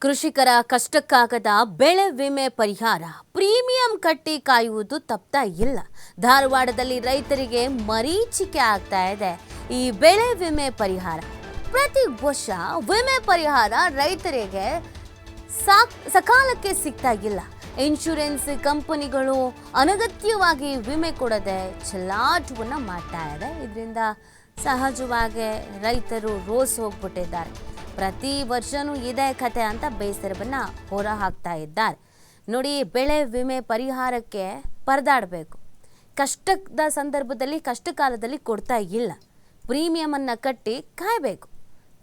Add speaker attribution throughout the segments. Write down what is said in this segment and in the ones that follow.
Speaker 1: ಕೃಷಿಕರ ಕಷ್ಟಕ್ಕಾಗದ ಬೆಳೆ ವಿಮೆ ಪರಿಹಾರ ಪ್ರೀಮಿಯಂ ಕಟ್ಟಿ ಕಾಯುವುದು ತಪ್ತಾ ಇಲ್ಲ. ಧಾರವಾಡದಲ್ಲಿ ರೈತರಿಗೆ ಮರೀಚಿಕೆ ಆಗ್ತಾ ಇದೆ ಈ ಬೆಳೆ ವಿಮೆ ಪರಿಹಾರ. ಪ್ರತಿ ವರ್ಷ ವಿಮೆ ಪರಿಹಾರ ರೈತರಿಗೆ ಸಕಾಲಕ್ಕೆ ಸಿಗ್ತಾ ಇಲ್ಲ. ಇನ್ಶೂರೆನ್ಸ್ ಕಂಪನಿಗಳು ಅನಗತ್ಯವಾಗಿ ವಿಮೆ ಕೊಡದೆ ಚೆಲ್ಲಾಟವನ್ನು ಮಾಡ್ತಾ ಇದೆ. ಇದರಿಂದ ಸಹಜವಾಗಿ ರೈತರು ರೋಸ್ ಹೋಗ್ಬಿಟ್ಟಿದ್ದಾರೆ. ಪ್ರತಿ ವರ್ಷನೂ ಇದೇ ಕತೆ ಅಂತ ಬೇಸರವನ್ನು ಹೊರ ಹಾಕ್ತಾ ಇದ್ದಾರೆ. ನೋಡಿ, ಬೆಳೆ ವಿಮೆ ಪರಿಹಾರಕ್ಕೆ ಪರದಾಡಬೇಕು. ಕಷ್ಟದ ಸಂದರ್ಭದಲ್ಲಿ ಕಷ್ಟ ಕಾಲದಲ್ಲಿ ಕೊಡ್ತಾ ಇಲ್ಲ. ಪ್ರೀಮಿಯಮನ್ನು ಕಟ್ಟಿ ಕಾಯಬೇಕು.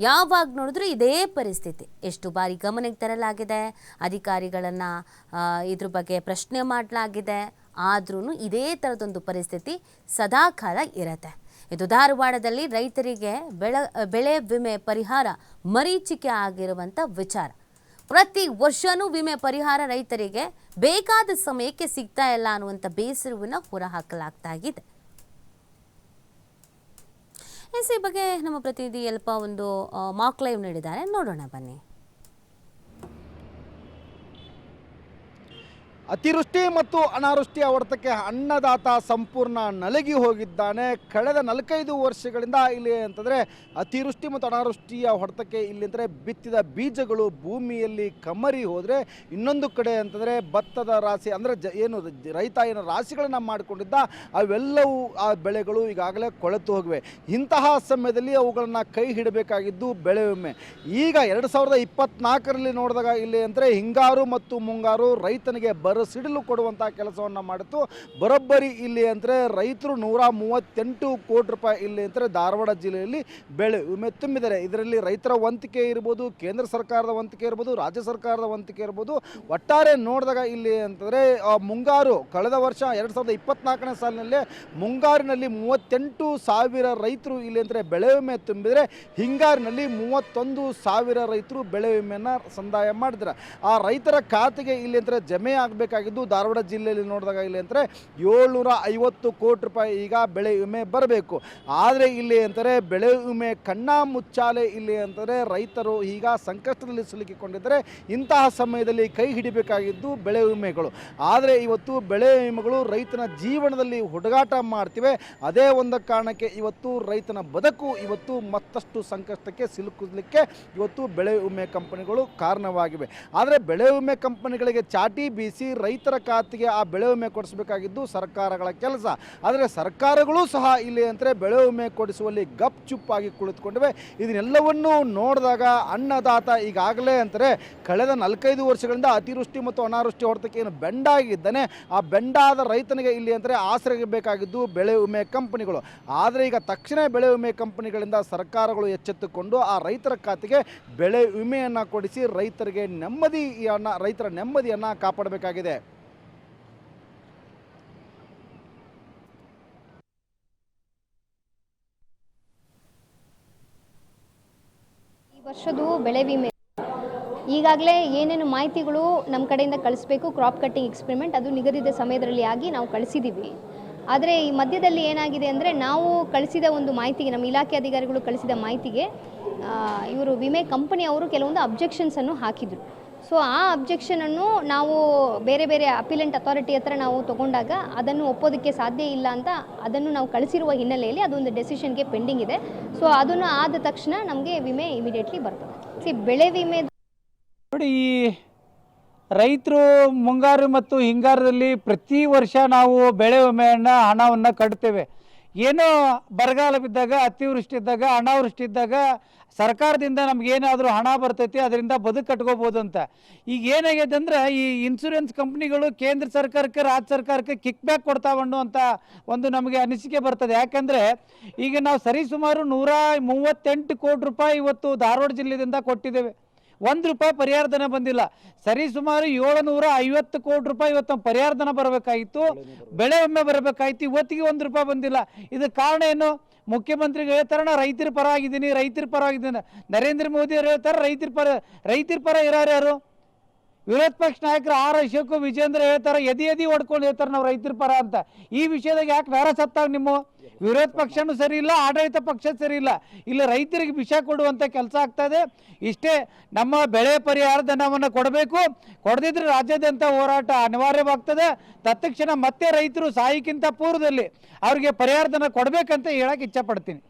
Speaker 1: ಯಾವಾಗ ನೋಡಿದ್ರೂ ಇದೇ ಪರಿಸ್ಥಿತಿ. ಎಷ್ಟು ಬಾರಿ ಗಮನಕ್ಕೆ ತರಲಾಗಿದೆ, ಅಧಿಕಾರಿಗಳನ್ನು ಇದ್ರ ಬಗ್ಗೆ ಪ್ರಶ್ನೆ ಮಾಡಲಾಗಿದೆ, ಆದ್ರೂ ಇದೇ ಥರದೊಂದು ಪರಿಸ್ಥಿತಿ ಸದಾಕಾಲ ಇರುತ್ತೆ. ಇದು ಧಾರವಾಡದಲ್ಲಿ ರೈತರಿಗೆ ಬೆಳೆ ವಿಮೆ ಪರಿಹಾರ ಮರೀಚಿಕೆ ಆಗಿರುವಂಥ ವಿಚಾರ. ಪ್ರತಿ ವರ್ಷವೂ ವಿಮೆ ಪರಿಹಾರ ರೈತರಿಗೆ ಬೇಕಾದ ಸಮಯಕ್ಕೆ ಸಿಗ್ತಾ ಇಲ್ಲ ಅನ್ನುವಂಥ ಬೇಸರವನ್ನು ಹೊರಹಾಕಲಾಗ್ತಾ ಇದೆ. ಈ ಬಗ್ಗೆ ನಮ್ಮ ಪ್ರತಿನಿಧಿ ಯಲ್ಪ ಒಂದು ಮಾಕ್ ಲೈವ್ ನೀಡಿದ್ದಾರೆ, ನೋಡೋಣ ಬನ್ನಿ.
Speaker 2: ಅತಿವೃಷ್ಟಿ ಮತ್ತು ಅನಾವೃಷ್ಟಿಯ ಹೊಡೆತಕ್ಕೆ ಅನ್ನದಾತ ಸಂಪೂರ್ಣ ನಲಗಿ ಹೋಗಿದ್ದಾನೆ. ಕಳೆದ 4-5 ವರ್ಷಗಳಿಂದ ಇಲ್ಲಿ ಅಂತಂದರೆ ಅತಿವೃಷ್ಟಿ ಮತ್ತು ಅನಾವೃಷ್ಟಿಯ ಹೊಡೆತಕ್ಕೆ ಇಲ್ಲಿ ಅಂದರೆ ಬಿತ್ತಿದ ಬೀಜಗಳು ಭೂಮಿಯಲ್ಲಿ ಕಮರಿ ಹೋದರೆ, ಇನ್ನೊಂದು ಕಡೆ ಅಂತಂದರೆ ಭತ್ತದ ರಾಶಿ ಅಂದರೆ ರೈತ ಏನು ರಾಶಿಗಳನ್ನು ಮಾಡಿಕೊಂಡಿದ್ದ ಅವೆಲ್ಲವೂ ಆ ಬೆಳೆಗಳು ಈಗಾಗಲೇ ಕೊಳೆತು ಹೋಗಿವೆ. ಇಂತಹ ಸಮಯದಲ್ಲಿ ಅವುಗಳನ್ನು ಕೈ ಹಿಡಬೇಕಾಗಿದ್ದು ಬೆಳೆ ವಿಮೆ. ಈಗ 2024ರಲ್ಲಿ ನೋಡಿದಾಗ ಇಲ್ಲಿ ಅಂದರೆ ಹಿಂಗಾರು ಮತ್ತು ಮುಂಗಾರು ರೈತನಿಗೆ ಸಿಡಿಲು ಕೊಡುವಂಥ ಕೆಲಸವನ್ನು ಮಾಡಿತು. ಬರೋಬ್ಬರಿ ಇಲ್ಲಿ ಅಂದರೆ ರೈತರು 138 ಕೋಟಿ ರೂಪಾಯಿ ಇಲ್ಲಿ ಅಂದರೆ ಧಾರವಾಡ ಜಿಲ್ಲೆಯಲ್ಲಿ ಬೆಳೆ ವಿಮೆ ತುಂಬಿದ್ದಾರೆ. ಇದರಲ್ಲಿ ರೈತರ ವಂತಿಕೆ ಇರ್ಬೋದು, ಕೇಂದ್ರ ಸರ್ಕಾರದ ವಂತಿಕೆ ಇರ್ಬೋದು, ರಾಜ್ಯ ಸರ್ಕಾರದ ವಂತಿಕೆ ಇರ್ಬೋದು. ಒಟ್ಟಾರೆ ನೋಡಿದಾಗ ಇಲ್ಲಿ ಅಂತಂದರೆ ಮುಂಗಾರು ಕಳೆದ ವರ್ಷ 2024ನೇ ಸಾಲಿನಲ್ಲೇ ಮುಂಗಾರಿನಲ್ಲಿ 38,000 ರೈತರು ಇಲ್ಲಿ ಅಂದರೆ ಬೆಳೆ ವಿಮೆ ತುಂಬಿದರೆ, ಹಿಂಗಾರಿನಲ್ಲಿ 31,000 ರೈತರು ಬೆಳೆ ವಿಮೆಯನ್ನು ಸಂದಾಯ ಮಾಡಿದ್ದಾರೆ. ಆ ರೈತರ ಖಾತೆಗೆ ಇಲ್ಲಿ ಅಂದರೆ ಜಮೆ ಆಗಬೇಕಾಗಿದ್ದು ಧಾರವಾಡ ಜಿಲ್ಲೆಯಲ್ಲಿ ನೋಡಿದಾಗ ಇಲ್ಲಿ ಅಂದರೆ 750 ಕೋಟಿ ರೂಪಾಯಿ ಈಗ ಬೆಳೆ ವಿಮೆ ಬರಬೇಕು. ಆದರೆ ಇಲ್ಲಿ ಅಂತಾರೆ ಬೆಳೆ ವಿಮೆ ಕಣ್ಣಾ ಮುಚ್ಚಾಲೆ ಇಲ್ಲಿ ಅಂತಾರೆ ರೈತರು ಈಗ ಸಂಕಷ್ಟದಲ್ಲಿ ಸಿಲುಕಿಕೊಂಡಿದ್ದಾರೆ. ಇಂತಹ ಸಮಯದಲ್ಲಿ ಕೈ ಹಿಡಿಬೇಕಾಗಿದ್ದು ಬೆಳೆ ವಿಮೆಗಳು. ಆದರೆ ಇವತ್ತು ಬೆಳೆ ವಿಮೆಗಳು ರೈತನ ಜೀವನದಲ್ಲಿ ಹುಡುಗಾಟ ಮಾಡ್ತಿವೆ. ಅದೇ ಒಂದು ಕಾರಣಕ್ಕೆ ಇವತ್ತು ರೈತನ ಬದುಕು ಇವತ್ತು ಮತ್ತಷ್ಟು ಸಂಕಷ್ಟಕ್ಕೆ ಸಿಲುಕಲಿಕ್ಕೆ ಇವತ್ತು ಬೆಳೆ ವಿಮೆ ಕಂಪನಿಗಳು ಕಾರಣವಾಗಿವೆ. ಆದರೆ ಬೆಳೆ ವಿಮೆ ಕಂಪನಿಗಳಿಗೆ ಚಾಟಿ ಬೀಸಿ ರೈತರ ಖಾತೆಗೆ ಆ ಬೆಳೆ ವಿಮೆ ಕೊಡಿಸಬೇಕಾಗಿದ್ದು ಸರ್ಕಾರಗಳ ಕೆಲಸ. ಆದರೆ ಸರ್ಕಾರಗಳು ಸಹ ಇಲ್ಲಿ ಅಂದರೆ ಬೆಳೆ ವಿಮೆ ಕೊಡಿಸುವಲ್ಲಿ ಗಪ್ ಚುಪ್ಪಾಗಿ ಕುಳಿತುಕೊಂಡಿವೆ. ಇದನ್ನೆಲ್ಲವನ್ನೂ ನೋಡಿದಾಗ ಅನ್ನದಾತ ಈಗಾಗಲೇ ಅಂತಾರೆ ಕಳೆದ 4-5 ವರ್ಷಗಳಿಂದ ಅತಿವೃಷ್ಟಿ ಮತ್ತು ಅನಾವೃಷ್ಟಿ ಹೊಡೆತಕ್ಕೆ ಏನು ಬೆಂಡಾಗಿದ್ದಾನೆ, ಆ ಬೆಂಡಾದ ರೈತನಿಗೆ ಇಲ್ಲಿ ಅಂದರೆ ಆಸರೆಗೆ ಬೇಕಾಗಿದ್ದು ಬೆಳೆ ವಿಮೆ ಕಂಪನಿಗಳು. ಆದರೆ ಈಗ ತಕ್ಷಣ ಬೆಳೆ ವಿಮೆ ಕಂಪನಿಗಳಿಂದ ಸರ್ಕಾರಗಳು ಎಚ್ಚೆತ್ತುಕೊಂಡು ಆ ರೈತರ ಖಾತೆಗೆ ಬೆಳೆ ವಿಮೆಯನ್ನು ಕೊಡಿಸಿ ರೈತರ ನೆಮ್ಮದಿಯನ್ನು ಕಾಪಾಡಬೇಕಾಗಿದೆ.
Speaker 3: ಈ ವರ್ಷದ ಬೆಳೆ ವಿಮೆ ಈಗಾಗಲೇ ಏನೇನು ಮಾಹಿತಿಗಳು ನಮ್ಮ ಕಡೆಯಿಂದ ಕಳಿಸ್ಬೇಕು, ಕ್ರಾಪ್ ಕಟ್ಟಿಂಗ್ ಎಕ್ಸ್ಪೆರಿಮೆಂಟ್ ಅದು ನಿಗದಿತ ಸಮಯದಲ್ಲಿ ಆಗಿ ನಾವು ಕಳಿಸಿದ್ದೀವಿ. ಆದರೆ ಈ ಮಧ್ಯದಲ್ಲಿ ಏನಾಗಿದೆ ಅಂದರೆ ನಾವು ಕಳಿಸಿದ ಒಂದು ಮಾಹಿತಿಗೆ, ನಮ್ಮ ಇಲಾಖೆ ಅಧಿಕಾರಿಗಳು ಕಳಿಸಿದ ಮಾಹಿತಿಗೆ ಇವರು ವಿಮೆ ಕಂಪನಿಯವರು ಕೆಲವೊಂದು ಅಬ್ಜೆಕ್ಷನ್ಸನ್ನು ಹಾಕಿದರು. ಸೊ ಆ ಅಬ್ಜೆಕ್ಷನನ್ನು ನಾವು ಬೇರೆ ಬೇರೆ ಅಪಿಲೆಂಟ್ ಅಥಾರಿಟಿ ಹತ್ರ ನಾವು ತೊಗೊಂಡಾಗ ಅದನ್ನು ಒಪ್ಪೋದಕ್ಕೆ ಸಾಧ್ಯ ಇಲ್ಲ ಅಂತ ಅದನ್ನು ನಾವು ಕಳಿಸಿರುವ ಹಿನ್ನೆಲೆಯಲ್ಲಿ ಅದೊಂದು ಡೆಸಿಷನ್ಗೆ ಪೆಂಡಿಂಗ್ ಇದೆ. ಸೊ ಅದನ್ನು ಆದ ತಕ್ಷಣ ನಮಗೆ ವಿಮೆ ಇಮಿಡಿಯೇಟ್ಲಿ ಬರ್ತದೆ. ಬೆಳೆ ವಿಮೆ
Speaker 4: ನೋಡಿ, ಈ ರೈತರು ಮುಂಗಾರು ಮತ್ತು ಹಿಂಗಾರದಲ್ಲಿ ಪ್ರತಿ ವರ್ಷ ನಾವು ಬೆಳೆ ವಿಮೆಯನ್ನು ಹಣವನ್ನು ಕಟ್ತೇವೆ. ಏನೋ ಬರಗಾಲ ಬಿದ್ದಾಗ, ಅತಿವೃಷ್ಟಿ ಇದ್ದಾಗ, ಅನಾವೃಷ್ಟಿ ಇದ್ದಾಗ ಸರ್ಕಾರದಿಂದ ನಮಗೇನಾದರೂ ಹಣ ಬರ್ತೈತಿ, ಅದರಿಂದ ಬದುಕು ಕಟ್ಕೋಬೋದು ಅಂತ. ಈಗ ಏನಾಗಿದೆ ಅಂದರೆ ಈ ಇನ್ಶೂರೆನ್ಸ್ ಕಂಪ್ನಿಗಳು ಕೇಂದ್ರ ಸರ್ಕಾರಕ್ಕೆ ರಾಜ್ಯ ಸರ್ಕಾರಕ್ಕೆ ಕಿಕ್ ಬ್ಯಾಕ್ ಕೊಡ್ತಾವಣ್ಣು ಅಂತ ಒಂದು ನಮಗೆ ಅನಿಸಿಕೆ ಬರ್ತದೆ. ಯಾಕೆಂದರೆ ಈಗ ನಾವು ಸರಿಸುಮಾರು 138 ಕೋಟಿ ರೂಪಾಯಿ ಇವತ್ತು ಧಾರವಾಡ ಜಿಲ್ಲೆಯಿಂದ ಕೊಟ್ಟಿದ್ದೇವೆ. 1 ರೂಪಾಯಿ ಪರಿಹಾರಧನ ಬಂದಿಲ್ಲ. ಸರಿಸುಮಾರು 750 ಕೋಟಿ ರೂಪಾಯಿ ಇವತ್ತು ಪರಿಹಾರಧನ ಬರಬೇಕಾಗಿತ್ತು, ಬೆಳೆ ವಿಮೆ ಬರಬೇಕಾಗಿತ್ತು. ಇವತ್ತಿಗೆ 1 ರೂಪಾಯಿ ಬಂದಿಲ್ಲ. ಇದಕ್ಕೆ ಕಾರಣ ಏನು? ಮುಖ್ಯಮಂತ್ರಿಗಳು ಹೇಳ್ತಾರೆ ನಾ ರೈತರ ಪರ ಆಗಿದ್ದೀನಿ. ನರೇಂದ್ರ ಮೋದಿ ಅವರು ಹೇಳ್ತಾರೆ ರೈತರ ಪರ ಇರೋರು ಯಾರು? ವಿರೋಧ ಪಕ್ಷ ನಾಯಕರು ಆರ್ ಅಶೋಕ್ ವಿಜೇಂದ್ರ ಹೇಳ್ತಾರೆ, ಎದಿ ಹೊಡ್ಕೊಂಡು ಹೇಳ್ತಾರೆ ನಾವು ರೈತರ ಪರ ಅಂತ. ಈ ವಿಷಯದಾಗ ಯಾಕೆ ಬೇರೆ ಸತ್ತಾಗ ನಿಮ್ಮ ವಿರೋಧ ಪಕ್ಷನೂ ಸರಿ ಇಲ್ಲ, ಆಡಳಿತ ಪಕ್ಷ ಸರಿ ಇಲ್ಲ, ಇಲ್ಲಿ ರೈತರಿಗೆ ವಿಷ ಕೊಡುವಂಥ ಕೆಲಸ ಆಗ್ತಾ ಇದೆ. ಇಷ್ಟೇ, ನಮ್ಮ ಬೆಳೆ ಪರಿಹಾರದ ಹಣವನ್ನು ಕೊಡಬೇಕು, ಕೊಡದಿದ್ರೆ ರಾಜ್ಯಾದ್ಯಂತ ಹೋರಾಟ ಅನಿವಾರ್ಯವಾಗ್ತದೆ. ತತ್ಕ್ಷಣ ಮತ್ತೆ ರೈತರು ಸಾಯಕ್ಕಿಂತ ಪೂರ್ವದಲ್ಲಿ ಅವರಿಗೆ ಪರಿಹಾರಧನ ಕೊಡಬೇಕಂತ ಹೇಳಕ್ಕೆ ಇಚ್ಛಪಡ್ತೀನಿ.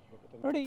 Speaker 4: ನೋಡಿ.